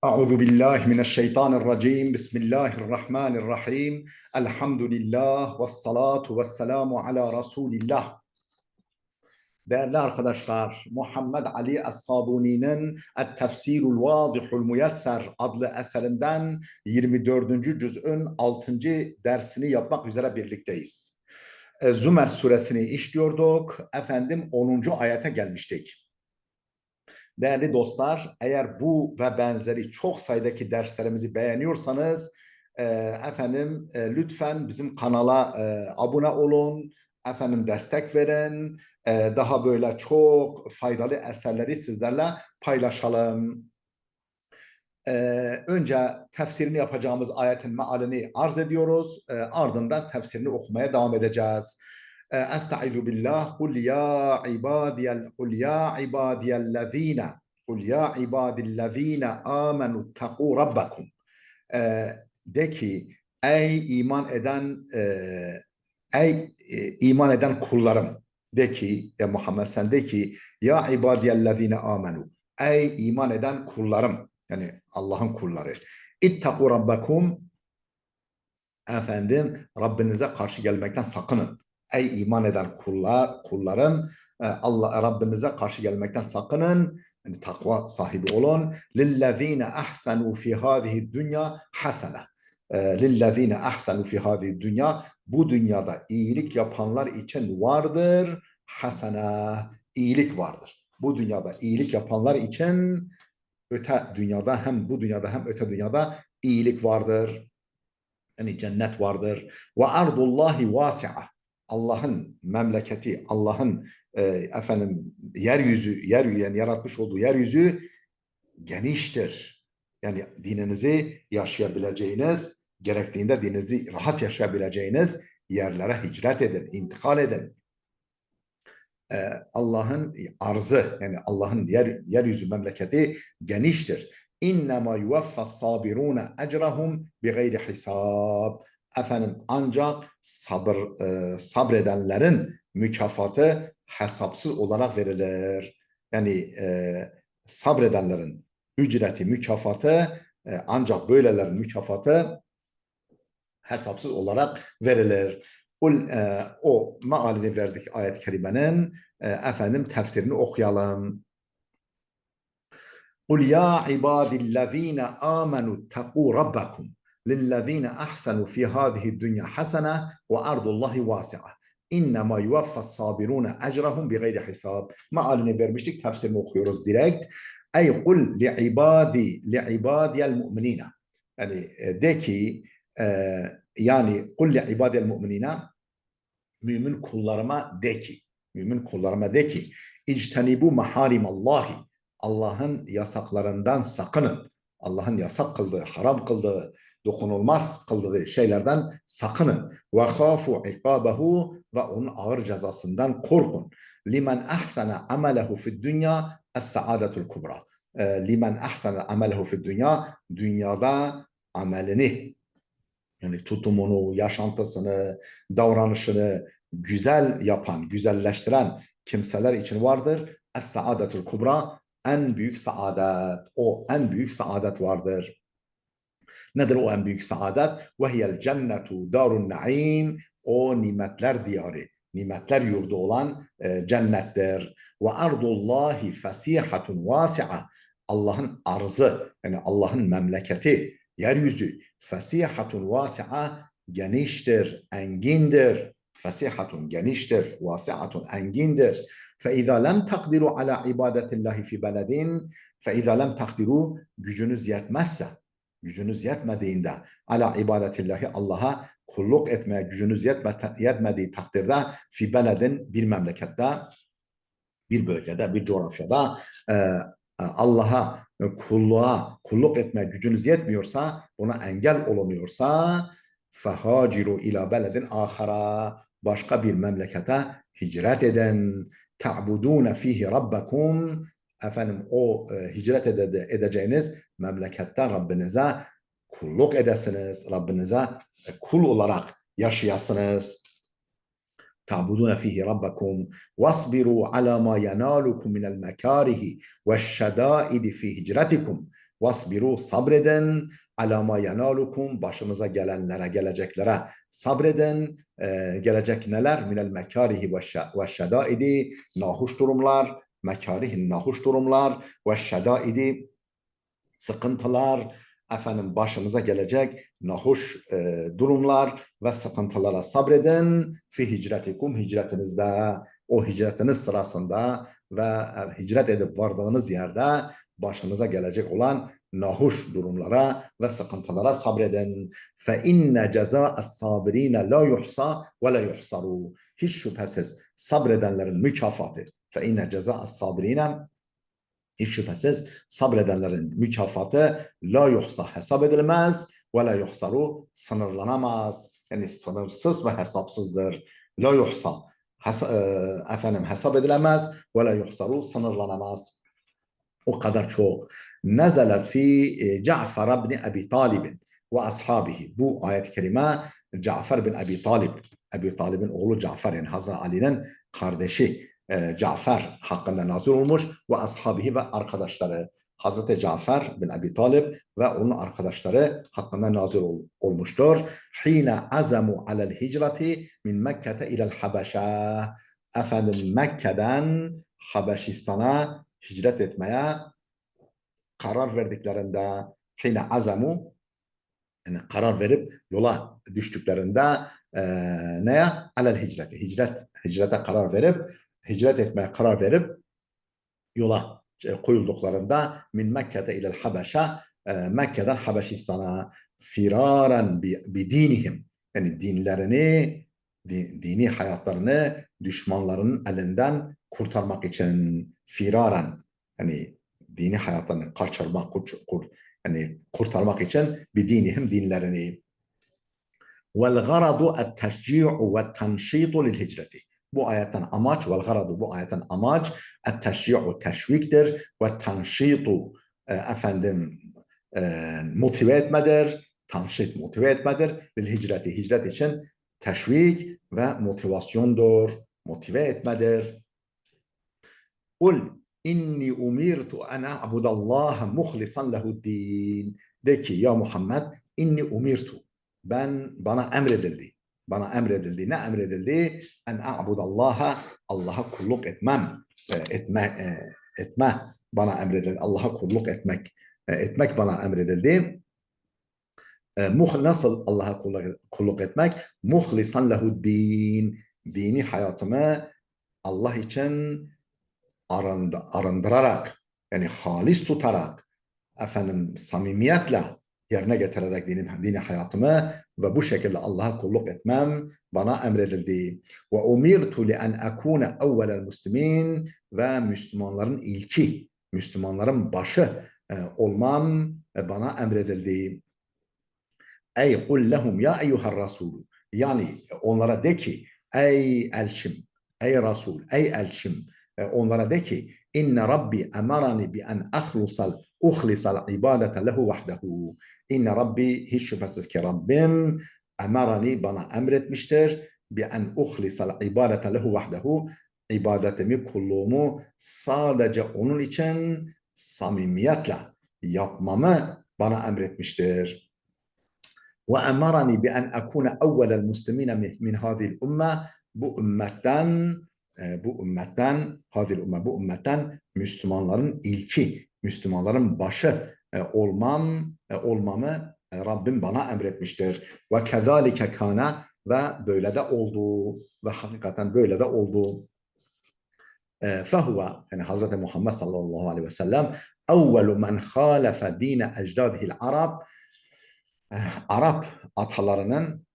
Euzu billahi mineşşeytanirracim. Bismillahirrahmanirrahim. Elhamdülillah ve salatu ve selamu ala Resulillah. Değerli arkadaşlar, Muhammed Ali Es-Sabuni'nin Et-Tefsirul Vadihul Muyesser adlı eserinden 24. cüz'ün 6. dersini yapmak üzere birlikteyiz. Zümer suresini işliyorduk. Efendim 10. ayete gelmiştik. Değerli dostlar, eğer bu ve benzeri çok sayıdaki derslerimizi beğeniyorsanız lütfen bizim kanala abone olun, destek verin, daha böyle çok faydalı eserleri sizlerle paylaşalım. Önce tefsirini yapacağımız ayetin mealini arz ediyoruz, ardından tefsirini okumaya devam edeceğiz. Estaizu billah. Kul ya ibadiyellezine Kul ya ibadillezine amenu taku rabbakum. De ki ey iman eden kullarım, de ki ya Muhammed, sen de ki ya ibadiyellezine amenu, ey iman eden kullarım, yani Allah'ın kulları, ittaku rabbakum, Rabbinize karşı gelmekten sakının. Ey iman eden kullarım, Allah Rabbinize karşı gelmekten sakının. Yani takva sahibi olun. Lillezine ahsanu fi hadihi dünya hasene. Lillezine ahsanu fi hadihi dünya, bu dünyada iyilik yapanlar için vardır. Hasene, iyilik vardır. Bu dünyada iyilik yapanlar için öte dünyada, hem bu dünyada hem öte dünyada iyilik vardır. Yani cennet vardır. Ve ardullahi vasi'a. Allah'ın memleketi, Allah'ın yani yaratmış olduğu yeryüzü geniştir. Yani dininizi yaşayabileceğiniz, gerektiğinde dininizi rahat yaşayabileceğiniz yerlere hicret edin, intikal edin. Allah'ın arzı, yani Allah'ın yeryüzü memleketi geniştir. İnnemâ yuvaffas sabirûne ecrahum bi gayri hisab. Ancak sabredenlerin mükafatı hesapsız olarak verilir. Yani sabredenlerin ücreti, mükafatı, ancak böylelerin mükafatı hesapsız olarak verilir. O mealini verdik ayet-i kerimenin, tefsirini okuyalım. Kul ya ibadillezine amenu taku rabbakum lillezine ahsanu fi hadihi dünya hasene ve ardullahi vasi'a. İnnemâ yuvaffas sabirûne ecrahum bi gayri hisab. Mealini vermiştik, tefsirini okuyoruz direkt. Ey kul li'ibadiyel mu'minine. Yani de ki, yani kul li'ibadiyel mu'minine, mümin kullarıma de ki, İctenibu maharimallahi, Allah'ın yasaklarından sakının. Allah'ın yasak kıldığı, haram kıldığı, dokunulmaz kıldığı şeylerden sakının. Ve khafu ikabehu, ve onun ağır cezasından korkun. Limen ahsana amelehu fid dünya es-saadetul kubra. Limen ahsana amelehu fid dünya, dünyada amelini, yani tutumunu, yaşantısını, davranışını güzel yapan, güzelleştiren kimseler için vardır. Es-saadetul kubra, en büyük saadet. O en büyük saadet vardır. Nedir o en büyük saadet? Vehiyel cennetu darun naim. O nimetler diyarı, nimetler yurdu olan cennettir. Ve ardullahi fesihatun vasi'a. Allah'ın arzı, yani Allah'ın memleketi, yeryüzü, fesihatun vasi'a, geniştir, engindir. Fesihatun geniştir, vasiatun engindir. فَاِذَا لَمْ تَقْدِرُوا عَلَى عِبَادَةِ اللّٰهِ فِي بَلَدٍ فَاِذَا لَمْ تَقْدِرُوا, gücünüz yetmezse, gücünüz yetmediğinde, ala ibadetillahi, Allah'a kulluk etmeye gücünüz yetmediği takdirde, fi beledin, bir memlekette, bir bölgede, bir coğrafyada Allah'a kulluk etmeye gücünüz yetmiyorsa, buna engel olunuyorsa, fehaciru ila beledin ahara, başka bir memlekete hicret edin. Ta'budune fihi rabbakum, o hicret edeceğiniz memlekette Rabbinize kulluk edesiniz, Rabbinize kul olarak yaşayasınız. تعبدون فيه ربكم واصبروا على ما ينالكم من المكاره والشدائد في هجرتكم واصبروا sabredin ala ma yenalukum başınıza gelenlere geleceklere sabredin gelecek neler minel mekarihi ve şedaidi nahoş durumlar mekarih nahoş durumlar ve şedaidi sıkıntılar efendim başınıza gelecek nahoş durumlar ve sıkıntılara sabredin fi hicretikum hicretinizde o hicretiniz sırasında ve hicret edip vardığınız yerde başınıza gelecek olan nahoş durumlara ve sıkıntılara sabredin. Fe inne cezâ'es sabirine la yuhsa ve la yuhsaru. Hiç şüphesiz sabredenlerin mükafatı. Fe inne cezâ'es sabirine hiç şüphesiz sabredenlerin mükafatı la yuhsa hesap edilmez ve la yuhsaru sınırlanamaz. Yani sınırsız ve hesapsızdır. La yuhsa efendim hesap edilemez ve la yuhsaru sınırlanamaz. O kadar çok. Nezelet fi Cafer ibn Abi Talib'in ve ashabihi. Bu ayet-i kerime Cafer bin Abi Talib. Abi Talib'in oğlu Cafer yani Hazreti Ali'nin kardeşi Cafer hakkında nazil olmuş ve ashabihi ve arkadaşları. Hazreti Cafer bin Abi Talib ve onun arkadaşları hakkında nazil olmuştur. Hine azemu alel hicreti min Mekke'te ilel Habeşe. Efendim Mekke'den Habeşistan'a hicret etmeye karar verdiklerinde hine azemu yani karar verip yola düştüklerinde neye? Alel hicreti. Hicrete karar verip hicret etmeye karar verip yola koyulduklarında min Mekke'de ilel Habeşe Mekke'den Habeşistan'a firaren bi dinihim yani dinlerini dini hayatlarını düşmanlarının elinden kurtarmak için firaren yani dini hayatlarını kaçırmak yani kurtarmak için bir dinihim dinlerini vel garadu et teşci'u ve tenşitu lil hicreti. Bu ayetten amaç vel garadu bu ayetten amaç et teşci'u teşviktir ve tenşitu efendim motive etmedir. Tanşit motive etmedir. Lil hicreti hicret için teşvik ve motivasyondur. Motive etmedir. Kul inni umirtu en a'budallaha muhlisan lehu'd-din. De ki ya Muhammed inni umirtu. Bana emredildi. Bana emredildi. Ne emredildi? En a'budallaha Allah'a kulluk etmem. Etme bana emredildi. Allah'a kulluk etmek. Etmek bana emredildi. Nasıl Allah'a kulluk etmek? Muhlisan lehu'd-din. Dini hayatımı Allah için arındırarak yani halis tutarak efendim samimiyetle yerine getirerek dini hayatımı ve bu şekilde Allah'a kulluk etmem bana emredildi. Ve umirtu li en akune evvelel muslimin ve Müslümanların ilki, Müslümanların başı olmam bana emredildi. Ey kul lehum ya eyyuhar rasul. Yani onlara de ki ey elçim, ey Resul, ey elçim onlara de ki inne Rabbi emarani bi en uhlisal ibadete lehu vahdehu. İnne Rabbi hiç şüphesiz ki Rabbim emarani bana emretmiştir bi en uhlisal ibadete lehu vahdehu. İbadetimi, kulluğumu sadece onun için samimiyetle yapmamı bana emretmiştir. Ve emarani bi en akune evvelel muslimine min hadhihi ümme. Bu ümmetten Müslümanların ilki, Müslümanların başı olmamı Rabbim bana emretmiştir. Ve kezalike kana ve böyle de oldu ve hakikaten böyle de oldu. Fehuve yani Hz. Muhammed sallallahu aleyhi ve sellem evvelu men hâlefe dine ecdadihil Arap atalarının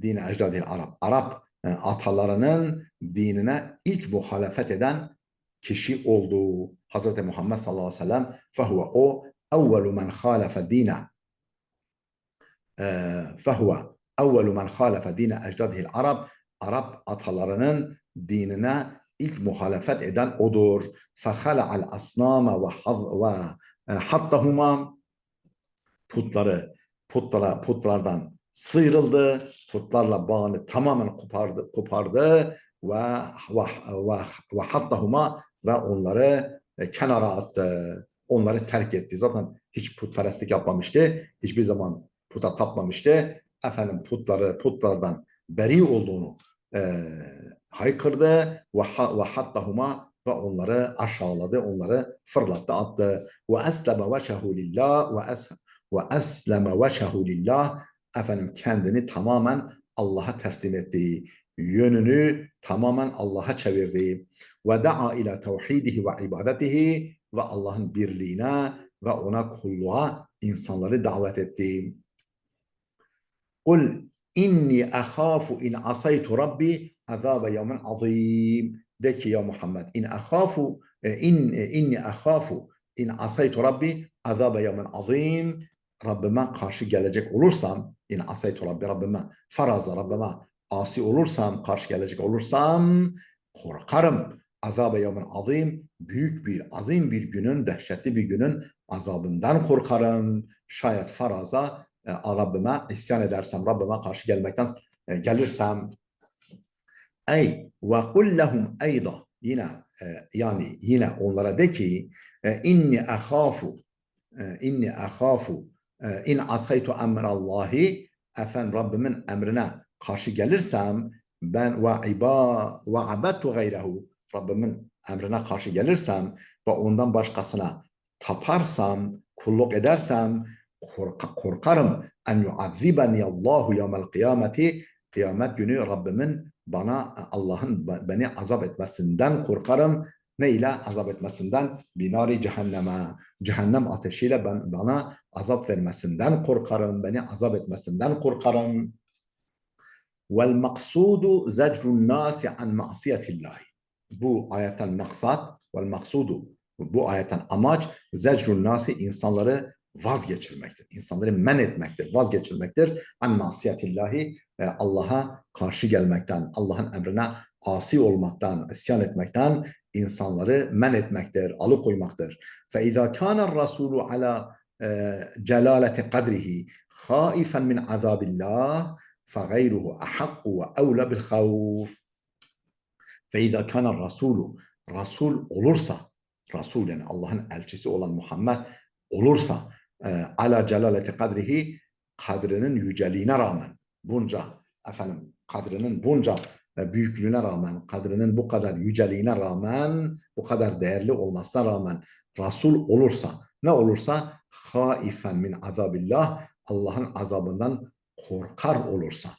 dine ecdadihil Arap atalarının dinine ilk muhalefet eden kişi oldu. Hz. Muhammed sallallahu aleyhi ve sellem fehuve o evvelu men hâlefe dine fehuve evvelu men hâlefe dine ecdadihil Arap atalarının dinine ilk muhalefet eden odur. Fehala'al asnâme ve hattahuma putlardan sıyrıldı, putlarla bağını tamamen kopardı ve hattahuma ve onları kenara attı. Onları terk etti. Zaten hiç putperestlik yapmamıştı. Hiçbir zaman puta tapmamıştı. Efendim putlardan beri olduğunu haykırdı ve hattahuma ve onları aşağıladı, onları fırlattı, attı. Ve esleme veşehu lillah ve esleme veşehu lillah, efendim kendini tamamen Allah'a teslim etti. Yönünü tamamen Allah'a çevirdi. Ve da'a ila tevhidihi ve ibadetihi, ve Allah'ın birliğine ve ona kulluğa insanları davet etti. Kul inni ahafu in asaytu rabbi azabe yevmin azim. De ki ya Muhammed, inni ahafu in asaytu rabbi azabe yevmin azim. Rabbime karşı gelecek olursam, in asaytu rabbi, Rabbime faraza, Rabbime asi olursam, karşı gelecek olursam korkarım. Azabe yevmin azim, büyük bir, azim bir günün, dehşetli bir günün azabından korkarım. Şayet faraza Rabbime isyan edersem, Rabbime karşı gelmekten gelirsem. Ey ve kul lehum eyda, yine yani yine onlara de ki inni ahafu in asaytu emrallahi, efendim Rabbimin emrine karşı gelirsem ben ve abadtu gayrehu, Rabbimin emrine karşı gelirsem ve ondan başkasına taparsam, kulluk edersem korkarım en yuazzibani Allahu yevmel kıyameti, kıyamet günü Rabbimin Allah'ın beni azap etmesinden korkarım. Ne ile azap etmesinden? Binari cehenneme, cehennem ateşiyle bana azap vermesinden korkarım, beni azap etmesinden korkarım. Vel maksudu zecrun nasi an ma'siyetillahi. Bu ayetten maksat, vel maksudu, bu ayetten amaç zecrun nasi, insanları vazgeçirmektir. İnsanları men etmektir, vazgeçirmektir. An masiyetillahi, Allah'a karşı gelmekten, Allah'ın emrine asi olmaktan, isyan etmekten insanları men etmektir, alıkoymaktır. Fe izâ kâner rasûlü alâ celaleti kadrihi hâifen min azâbillah فغيره أحق وأولى بالخوف. فإذا كان الرسول, Rasul olursa, Rasul yani Allah'ın elçisi olan Muhammed olursa, ala celaleti kadrihi, kadrinin yüceliğine rağmen, bunca efendim kadrinin bunca büyüklüğüne rağmen, kadrinin bu kadar yüceliğine rağmen, bu kadar değerli olmasına rağmen Rasul olursa, ne olursa haifen min azabillah, Allah'ın azabından korkar olursa,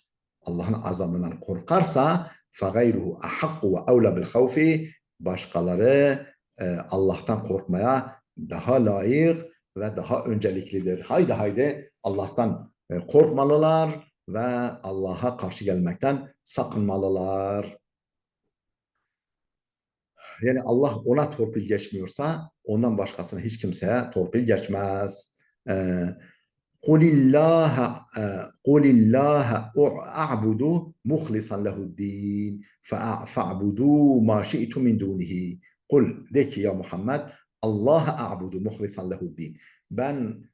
Allah'ın azabından korkarsa فَغَيْرُهُ أَحَقُّ وَاَوْلَى بِالْخَوْفِ, başkaları Allah'tan korkmaya daha layık ve daha önceliklidir. Haydi Allah'tan korkmalılar ve Allah'a karşı gelmekten sakınmalılar. Yani Allah ona torpil geçmiyorsa ondan başkasına hiç kimseye torpil geçmez. قُلِ اللّٰهَ أَعْبُدُ مُخْلِصًا لَهُ الدِّينِ فَاعْبُدُوا مَا شِئْتُ مِنْ دُونِهِ. Kul, de ki ya Muhammed, Allah'a a'budu muhlisan lehu'd-din. Ben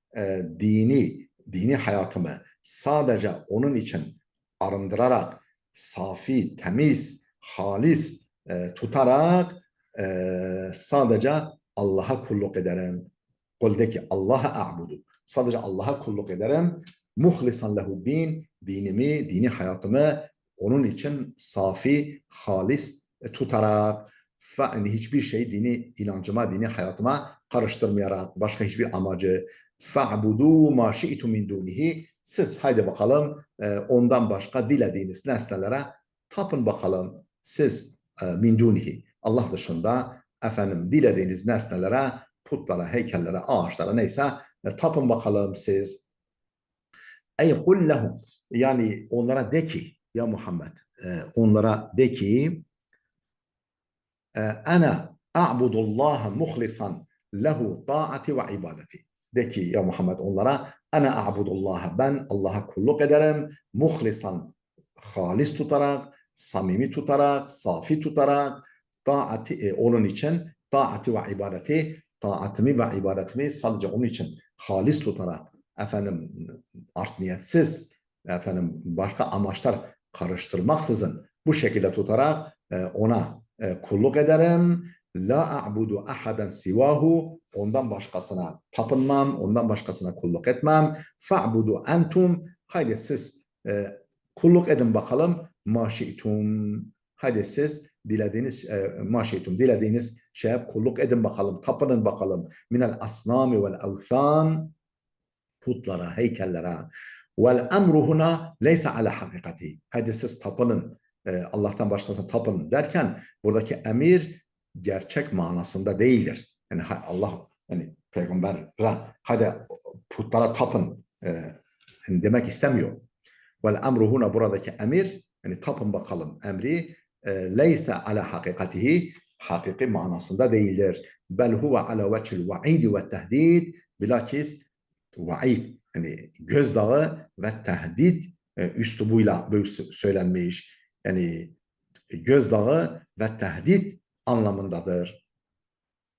dini hayatımı sadece onun için arındırarak, safi, temiz, halis tutarak sadece Allah'a kulluk ederim. Kul, de ki Allah'a a'budu. Sadece Allah'a kulluk ederim. Muhlisan lehu'd-din, dini hayatımı onun için safi, halis tutarak, yani hiçbir şey dini inancıma, dini hayatıma karıştırmayarak, başka hiçbir amacı. Fa'budu ma şi'tu min dunihi. Siz haydi bakalım ondan başka dilediğiniz nesnelere tapın bakalım. Siz min dunihi, Allah dışında efendim dilediğiniz nesnelere, putlara, heykellere, ağaçlara neyse tapın bakalım siz. Ey kul lehum, yani onlara de ki ya Muhammed, onlara de ki ana a'budullaha muhlisan lehu ta'ati ve ibadeti. De ki ya Muhammed onlara, ana a'budullaha, ben Allah'a kulluk ederim, muhlisan, halis tutarak, samimi tutarak, safi tutarak, taati onun için, taati ve ibadeti, taatimi ve ibadetimi sadece onun için halis tutarak, efendim art niyetsiz, efendim başka amaçlar karıştırmaksızın bu şekilde tutarak ona kulluk ederim. La a'budu ahaden sivahu, ondan başkasına tapınmam, ondan başkasına kulluk etmem. Fa'budu entum, haydi siz kulluk edin bakalım. Maşi'tum, haydi siz dilediğiniz maşi'tum, dilediğiniz şeye kulluk edin bakalım, tapının bakalım. Minel asnami vel evthan, putlara, heykellere. Vel emru huna leysa ala hakikati. Haydi siz tapının, Allah'tan başkasına tapının derken buradaki emir gerçek manasında değildir. Yani Allah, yani peygamber hadi putlara tapın yani demek istemiyor. Vel emru huna, buradaki emir, yani tapın bakalım emri leysa ala hakikatihi, hakiki manasında değildir. Bel huve ala vecihil vaidi ve tehdid, bilakis vaid, yani gözdağı ve tehdit üslubuyla böyle söylenmiş. Yani gözdağı ve tehdit anlamındadır.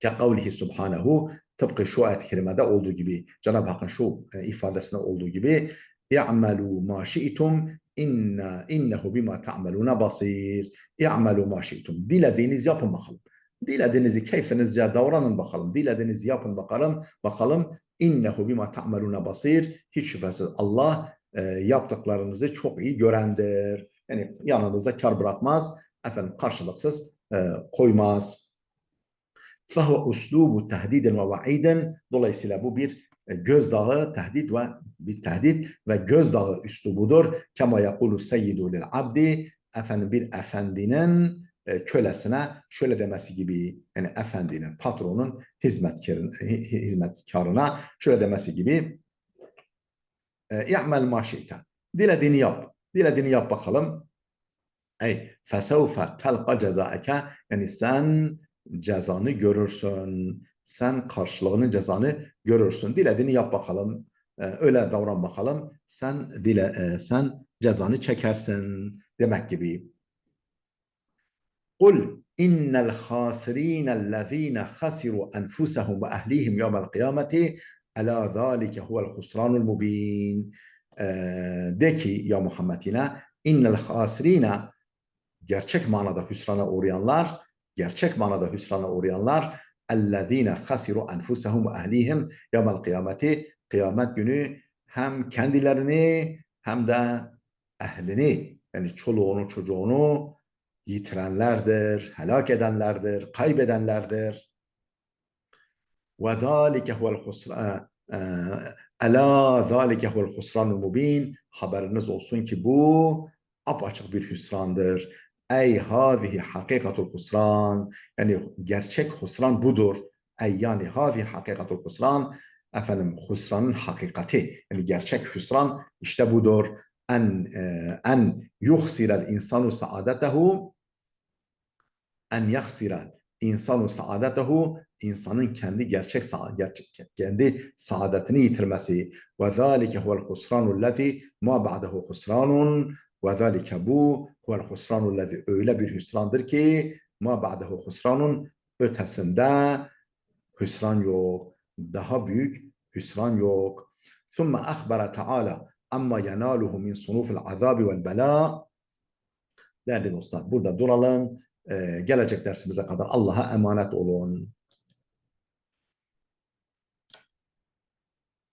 Kekavlihi subhanehu, tıpkı şu ayet-i kerimede olduğu gibi, Cenab-ı Hakk'ın şu ifadesinde olduğu gibi, İ'melû mâ şi'tum innehu bima ta'melûne basir. İ'melû mâ şi'tum. Dilediğiniz yapın bakalım. Dilediğinizi keyfinizce davranın bakalım. Dilediğinizi yapın bakalım. İnnehu bima ta'melûne basir. Hiç şüphesiz Allah yaptıklarınızı çok iyi görendir. Yani yanınızda kar bırakmaz. Efendim karşılıksız koymaz. فَهُوَ أُسْلُوبُ تَهْدِيدٍ وَوَعِيدٍ. Dolayısıyla bu bir gözdağı, tehdit ve gözdağı üslubudur. Kema yaqulu seyyidu lil abdi. Efendim bir efendinin kölesine şöyle demesi gibi, yani efendinin, patronun hizmetkarına şöyle demesi gibi, i'mel ma şi'te. Dilediğini yap. Dilediğini yap bakalım. Ey fesevfe telqa cezaeke, yani sen cezanı görürsün. Sen karşılığını, cezanı görürsün. Dilediğini yap bakalım. Öyle davran bakalım. Sen cezanı çekersin demek gibi. Kul innel khasirînellezîne hasiru enfusahum ve ehlihim yevmel kıyameti elâ zâlike huvel husranul mubîn. De ki ya Muhammed, yine innel hasirîne, gerçek manada hüsrana uğrayanlar, ellezine hasiru enfusahum ve ehlihim yevmel kıyameti, kıyamet günü hem kendilerini hem de ehlini, yani çoluğunu çocuğunu yitirenlerdir, helak edenlerdir, kaybedenlerdir. Ve zâlike huvel husran, elâ zâlike huvel husranul mubîn. Haberiniz olsun ki bu apaçık bir hüsrandır. Ey hâzihi hakikatul husran, yani gerçek husran budur. Ey yani hâzihi hakikatul husran, efendim husranın hakikati, yani gerçek hüsran işte budur. En yuhsirel insanu saadetehu, en yahsirel insanu saadetehu, insanın kendi saadetini yitirmesi. Ve zâlike huvel husranul lezî ma ba'dehu husranun. Ve zâlike, bu huvel husranul lezî, öyle bir hüsrandır ki ma ba'dehu husranun, ötesinde hüsran yok. Daha büyük hüsran yok. ثُمَّ أَخْبَرَ تَعَالَى أَمَّا يَنَالُهُ مِنْ صُنُوفِ الْعَذَابِ وَالْبَلَاءِ. Değerli dostlar, burada duralım. Gelecek dersimize kadar Allah'a emanet olun.